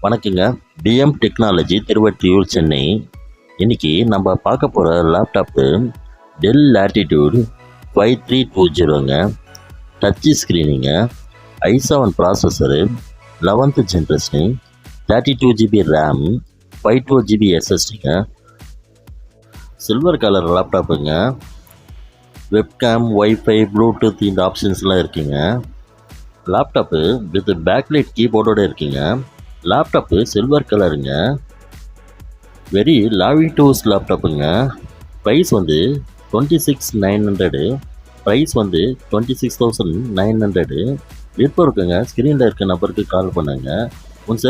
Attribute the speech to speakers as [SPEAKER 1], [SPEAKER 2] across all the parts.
[SPEAKER 1] வணக்கங்க. TM technology Thiruvottiyur Chennai. இன்றைக்கி நம்ம பார்க்க போகிற லேப்டாப்பு டெல் லேட்டிடியூட் 5320ங்க. டச்சு ஸ்க்ரீனுங்க, i7 processor, 11th generation, 32GB RAM, 512GB எஸ்எஸ்டிங்க. சில்வர் கலர் லேப்டாப்புங்க. வெப்கேம், ஒய்ஃபை, ப்ளூடூத் இந்த ஆப்ஷன்ஸ்லாம் இருக்குங்க. லேப்டாப்பு வித் பேக்லைட் கீபோர்டோடு இருக்குங்க. லேப்டாப்பு சில்வர் கலருங்க. வெரி லாவிட்டோஸ் லேப்டாப்புங்க. ப்ரைஸ் வந்து 26,900. ப்ரைஸ் வந்து 26,900. விருப்பம் இருக்குங்க. ஸ்க்ரீனில் இருக்க நம்பருக்கு கால் பண்ணுங்க. உன்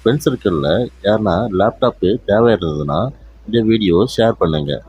[SPEAKER 1] ஃப்ரெண்ட்ஸ் சர்க்கிளில் யாருன்னா லேப்டாப்பு தேவை இருந்ததுன்னா இந்த வீடியோ ஷேர் பண்ணுங்கள்.